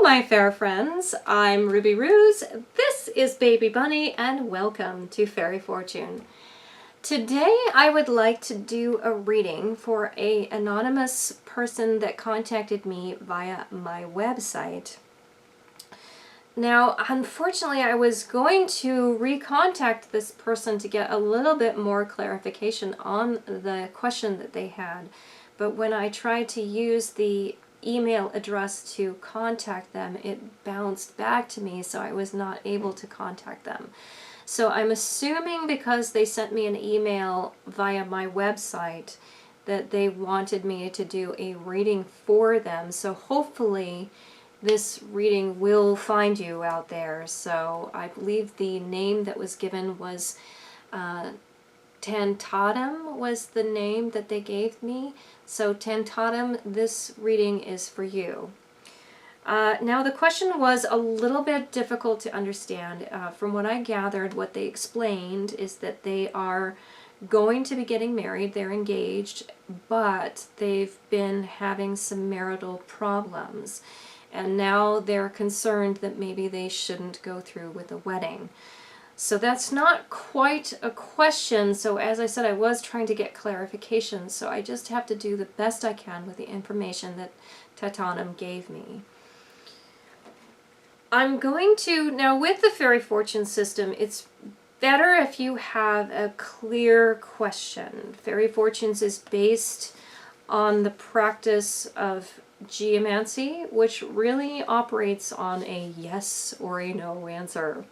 my fair friends, I'm Ruby Ruse, this is Baby Bunny, and welcome to Fairy Fortune. Today I would like to do a reading for an anonymous person that contacted me via my website. Now, unfortunately, I was going to recontact this person to get a little bit more clarification on the question that they had, but when I tried to use the email address to contact them, it bounced back to me, so I was not able to contact them. So I'm assuming because they sent me an email via my website that they wanted me to do a reading for them. So hopefully this reading will find you out there. So I believe the name that was given was Tantatum was the name that they gave me. So Tantatum, this reading is for you. Now the question was a little bit difficult to understand. From what I gathered, what they explained is that they are going to be getting married, they're engaged, but they've been having some marital problems. And now they're concerned that maybe they shouldn't go through with a wedding. So that's not quite a question. So as I said, I was trying to get clarification. So I just have to do the best I can with the information that Tantatum gave me. I'm going to, now with the Fairy Fortune system, it's better if you have a clear question. Fairy Fortunes is based on the practice of geomancy, which really operates on a yes or a no answer.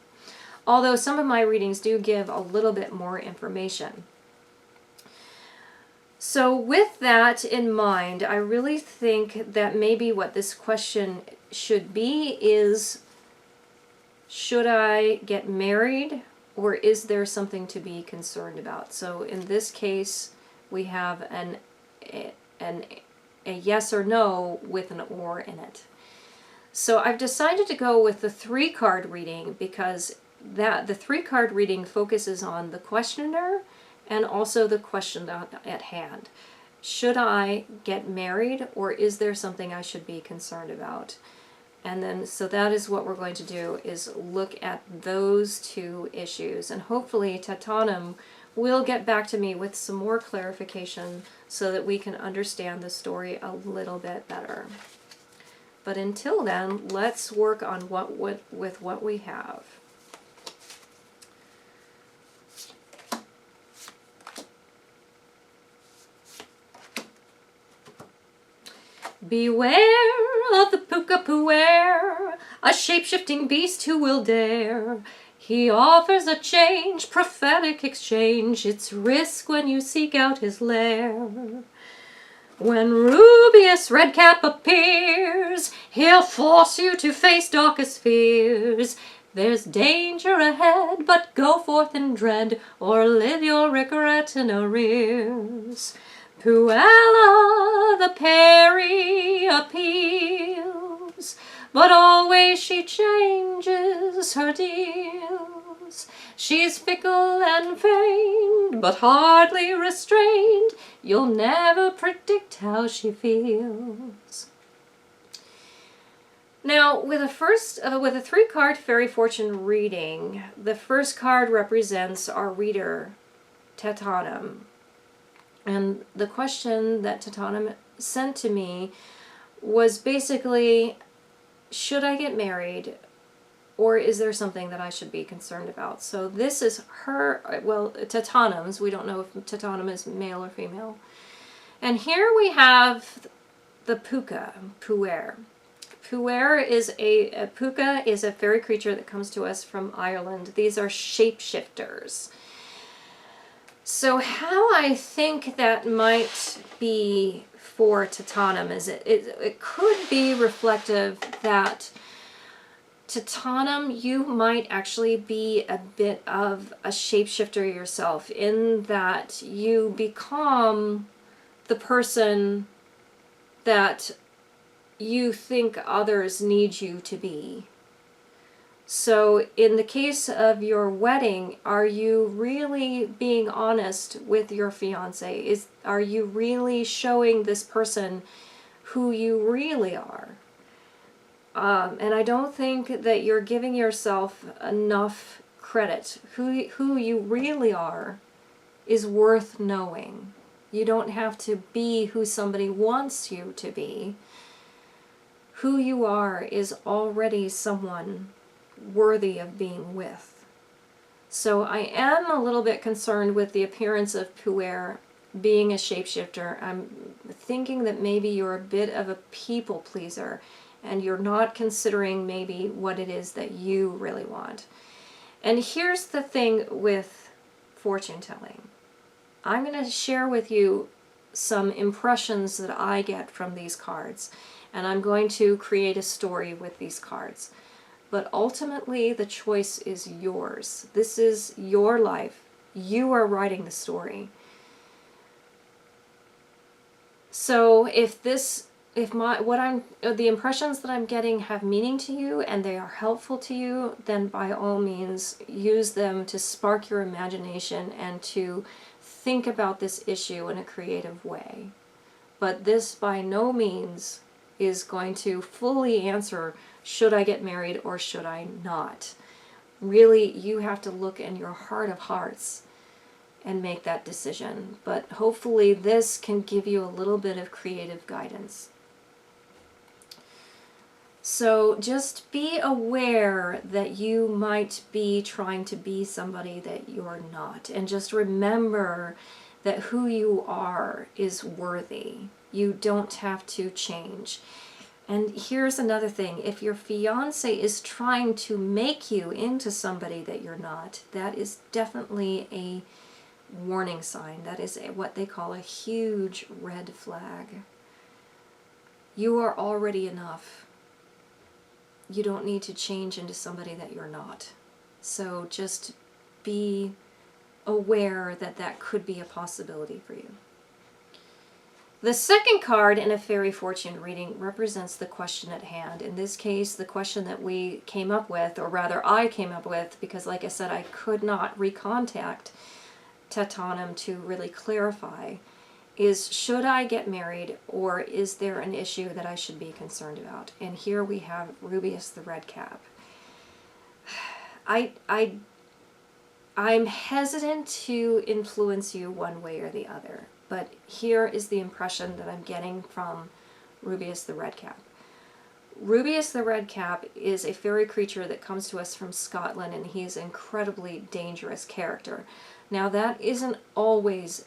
Although some of my readings do give a little bit more information. So with that in mind, I really think that maybe what this question should be is, should I get married, or is there something to be concerned about? So in this case, we have a yes or no with an or in it. So I've decided to go with the 3-card reading because the 3-card reading focuses on the questioner and also the question at hand. Should I get married, or is there something I should be concerned about? And then, so that is what we're going to do, is look at those two issues. And hopefully Tantatum will get back to me with some more clarification so that we can understand the story a little bit better. But until then, let's work on with what we have. Beware of the puka-puer, a shape-shifting beast who will dare. He offers a change, prophetic exchange. It's risk when you seek out his lair. When Rubius Redcap appears, he'll force you to face darkest fears. There's danger ahead, but go forth in dread, or live your regret in arrears. Puella the Peri appeals, but always she changes her deals. She's fickle and vain, but hardly restrained. You'll never predict how she feels. Now, with a 3-card Fairy Fortune reading, the first card represents our reader, Tantatum. And the question that Tantatum sent to me was basically, should I get married, or is there something that I should be concerned about? So this is her, well, Tantatum's, we don't know if Tantatum is male or female. And here we have the puer. Puer is a puka is a fairy creature that comes to us from Ireland. These are shapeshifters. So how I think that might be for Tantatum is it could be reflective that Tantatum, you might actually be a bit of a shapeshifter yourself, in that you become the person that you think others need you to be. So in the case of your wedding, are you really being honest with your fiance? Are you really showing this person who you really are? And I don't think that you're giving yourself enough credit. Who you really are is worth knowing. You don't have to be who somebody wants you to be. Who you are is already someone worthy of being with. So I am a little bit concerned with the appearance of Puer being a shapeshifter. I'm thinking that maybe you're a bit of a people pleaser and you're not considering maybe what it is that you really want. And here's the thing with fortune telling. I'm going to share with you some impressions that I get from these cards, and I'm going to create a story with these cards. But ultimately, the choice is yours. This is your life. You are writing the story. So the impressions that I'm getting have meaning to you and they are helpful to you, then by all means use them to spark your imagination and to think about this issue in a creative way. But this by no means is going to fully answer, should I get married or should I not? Really, you have to look in your heart of hearts and make that decision. But hopefully this can give you a little bit of creative guidance. So just be aware that you might be trying to be somebody that you're not. And just remember that who you are is worthy. You don't have to change. And here's another thing. If your fiance is trying to make you into somebody that you're not, that is definitely a warning sign. That is what they call a huge red flag. You are already enough. You don't need to change into somebody that you're not. So just be aware that that could be a possibility for you. The second card in a fairy fortune reading represents the question at hand. In this case, the question that we came up with, or rather I came up with, because like I said, I could not recontact Tetanum to really clarify, is should I get married or is there an issue that I should be concerned about? And here we have Rubius the Red Cap. I'm hesitant to influence you one way or the other, but here is the impression that I'm getting from Rubius the Red Cap. Rubius the Red Cap is a fairy creature that comes to us from Scotland, and he is an incredibly dangerous character. Now that isn't always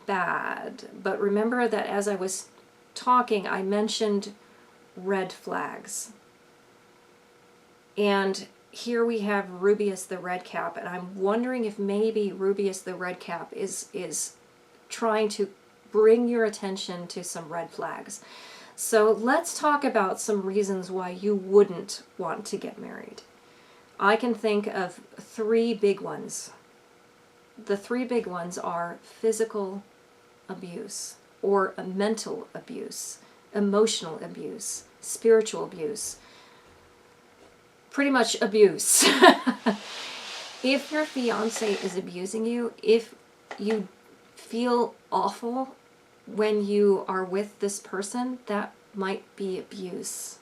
bad, but remember that as I was talking, I mentioned red flags. And here we have Rubius the Red Cap, and I'm wondering if maybe Rubius the Red Cap is trying to bring your attention to some red flags. So let's talk about some reasons why you wouldn't want to get married. I can think of three big ones. The three big ones are physical abuse, or mental abuse, emotional abuse, spiritual abuse, pretty much abuse. If your fiance is abusing you, if you feel awful when you are with this person, that might be abuse.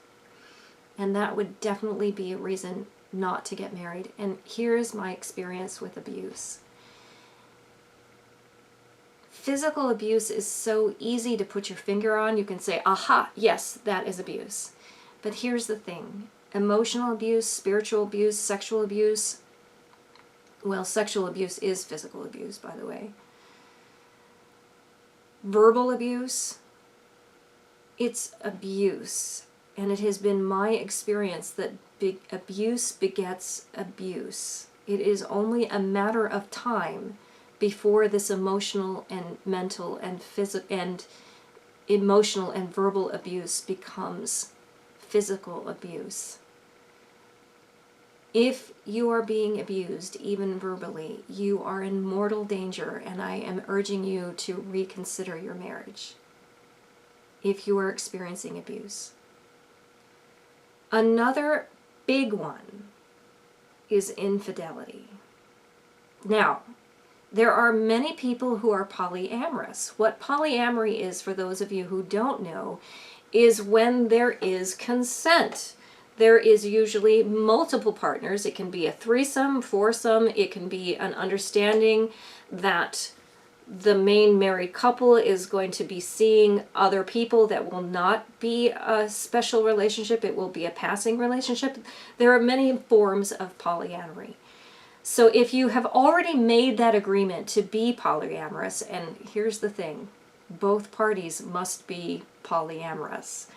And that would definitely be a reason not to get married. And here's my experience with abuse. Physical abuse is so easy to put your finger on. You can say, aha, yes, that is abuse. But here's the thing. Emotional abuse, spiritual abuse, sexual abuse. Well, sexual abuse is physical abuse, by the way. Verbal abuse, it's abuse. And it has been my experience that abuse begets abuse. It is only a matter of time before this emotional and mental and physical and emotional and verbal abuse becomes physical abuse. If you are being abused, even verbally, you are in mortal danger, and I am urging you to reconsider your marriage if you are experiencing abuse. Another big one is infidelity. Now, there are many people who are polyamorous. What polyamory is, for those of you who don't know, is when there is consent. there is usually multiple partners. It can be a threesome, foursome. It can be an understanding that the main married couple is going to be seeing other people that will not be a special relationship. It will be a passing relationship. There are many forms of polyamory. So if you have already made that agreement to be polyamorous, and here's the thing, both parties must be polyamorous.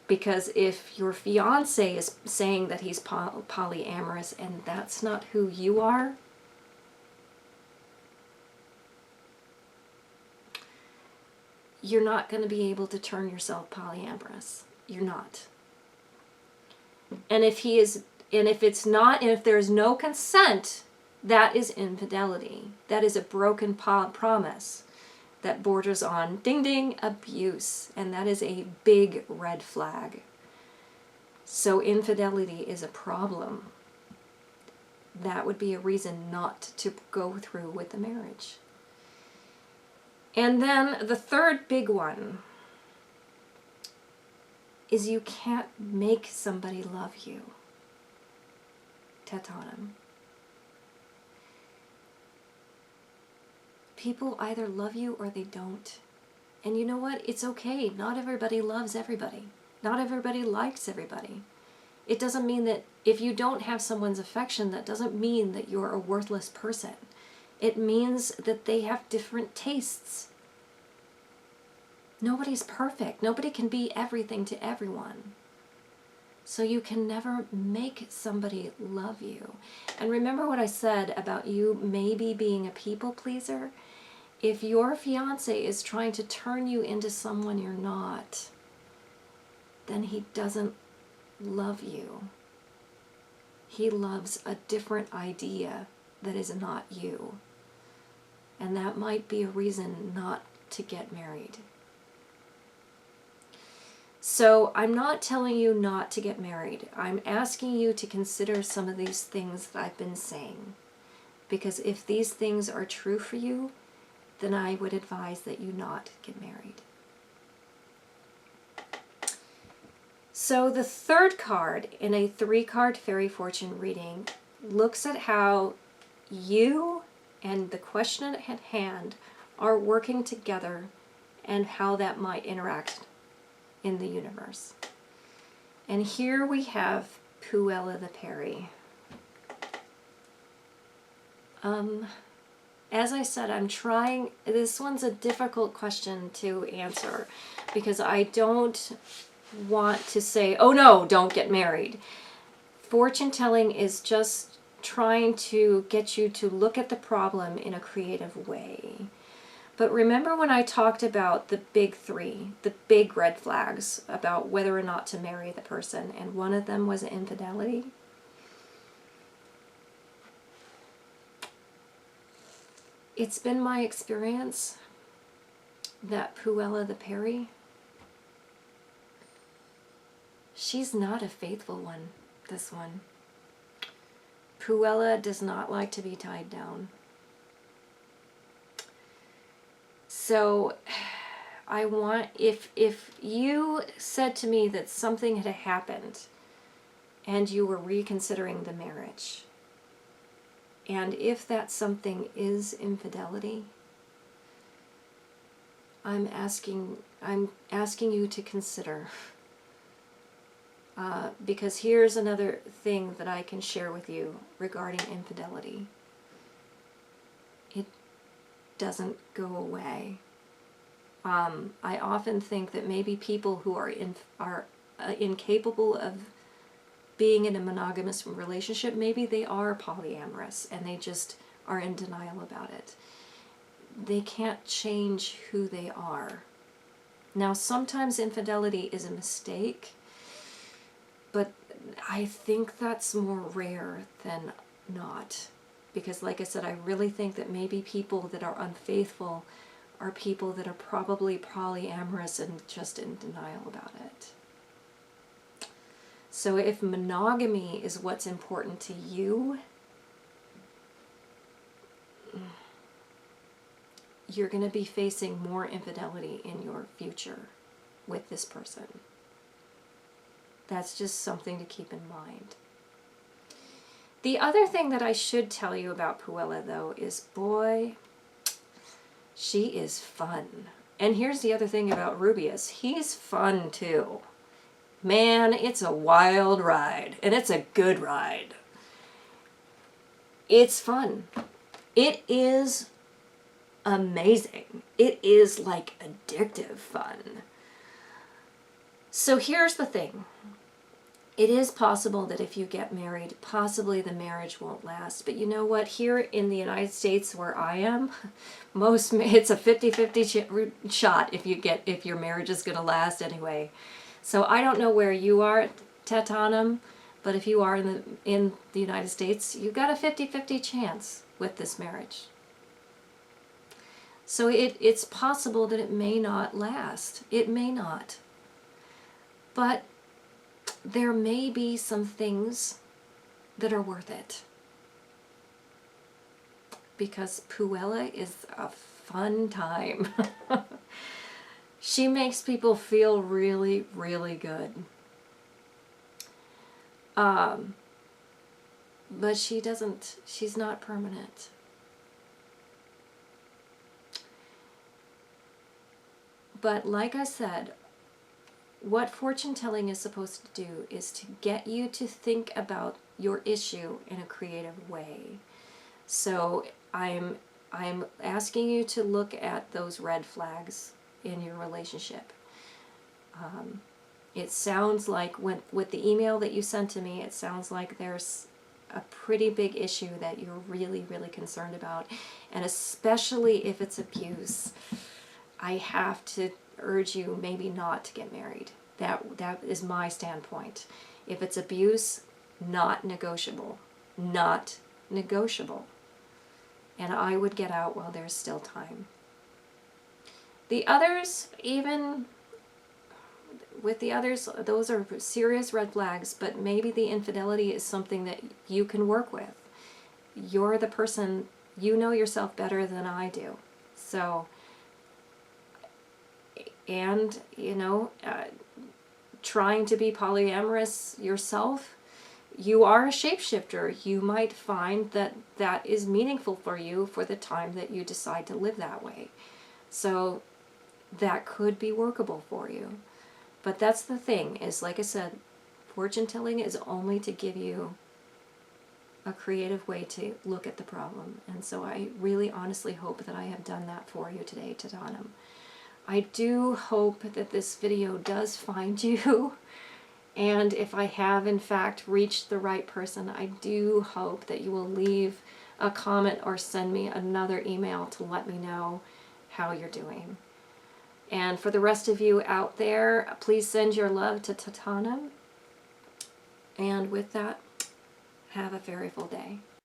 Because if your fiance is saying that he's polyamorous and that's not who you are, you're not going to be able to turn yourself polyamorous. You're not. And if if there's no consent, that is infidelity. That is a broken promise that borders on, ding ding, abuse. And that is a big red flag. So infidelity is a problem. That would be a reason not to go through with the marriage. And then the third big one is you can't make somebody love you. Tetanem. People either love you or they don't. And you know what? It's okay. Not everybody loves everybody. Not everybody likes everybody. It doesn't mean that if you don't have someone's affection, that doesn't mean that you're a worthless person. It means that they have different tastes. Nobody's perfect. Nobody can be everything to everyone. So you can never make somebody love you. And remember what I said about you maybe being a people pleaser? If your fiance is trying to turn you into someone you're not, then he doesn't love you. He loves a different idea that is not you. And that might be a reason not to get married. So I'm not telling you not to get married. I'm asking you to consider some of these things that I've been saying. Because if these things are true for you, then I would advise that you not get married. So the third card in a 3-card fairy fortune reading looks at how you and the question at hand are working together and how that might interact in the universe. And here we have Puella the Peri. As I said, I'm trying, this one's a difficult question to answer because I don't want to say, oh no, don't get married. Fortune telling is just trying to get you to look at the problem in a creative way. But remember when I talked about the big 3, the big red flags about whether or not to marry the person, and one of them was infidelity? It's been my experience that Puella the Peri, she's not a faithful one, this one. Puella does not like to be tied down. So I want, if you said to me that something had happened and you were reconsidering the marriage, and if that something is infidelity, I'm asking you to consider. Because here's another thing that I can share with you regarding infidelity. It doesn't go away. I often think that maybe people who are incapable of being in a monogamous relationship, maybe they are polyamorous and they just are in denial about it. They can't change who they are. Now, sometimes infidelity is a mistake, but I think that's more rare than not. Because like I said, I really think that maybe people that are unfaithful are people that are probably polyamorous and just in denial about it. So if monogamy is what's important to you, you're going to be facing more infidelity in your future with this person. That's just something to keep in mind. The other thing that I should tell you about Puella, though, is, boy, she is fun. And here's the other thing about Rubius. He's fun, too. Man, it's a wild ride. And it's a good ride. It's fun. It is amazing. It is like addictive fun. So here's the thing. It is possible that if you get married, possibly the marriage won't last. But you know what? Here in the United States where I am, it's a 50-50 shot if your marriage is going to last anyway. So I don't know where you are, Tetanum, but if you are in the United States, you've got a 50-50 chance with this marriage. So it's possible that it may not last. It may not. But there may be some things that are worth it. Because Puella is a fun time. She makes people feel really, really good. But she's not permanent. But like I said, what fortune telling is supposed to do is to get you to think about your issue in a creative way. So I'm asking you to look at those red flags in your relationship. It sounds like with the email that you sent to me, it sounds like there's a pretty big issue that you're really, really concerned about. And especially if it's abuse, I have to urge you maybe not to get married. That is my standpoint. If it's abuse, not negotiable. Not negotiable. And I would get out while there's still time. The others, even with the others, those are serious red flags, but maybe the infidelity is something that you can work with. You're the person, you know yourself better than I do. So, and, you know, trying to be polyamorous yourself, you are a shapeshifter. You might find that that is meaningful for you for the time that you decide to live that way. So that could be workable for you. But that's the thing, is like I said, fortune telling is only to give you a creative way to look at the problem. And so I really honestly hope that I have done that for you today, Tetanum. I do hope that this video does find you. And if I have in fact reached the right person, I do hope that you will leave a comment or send me another email to let me know how you're doing. And for the rest of you out there, please send your love to Tetanum. And with that, have a very full day.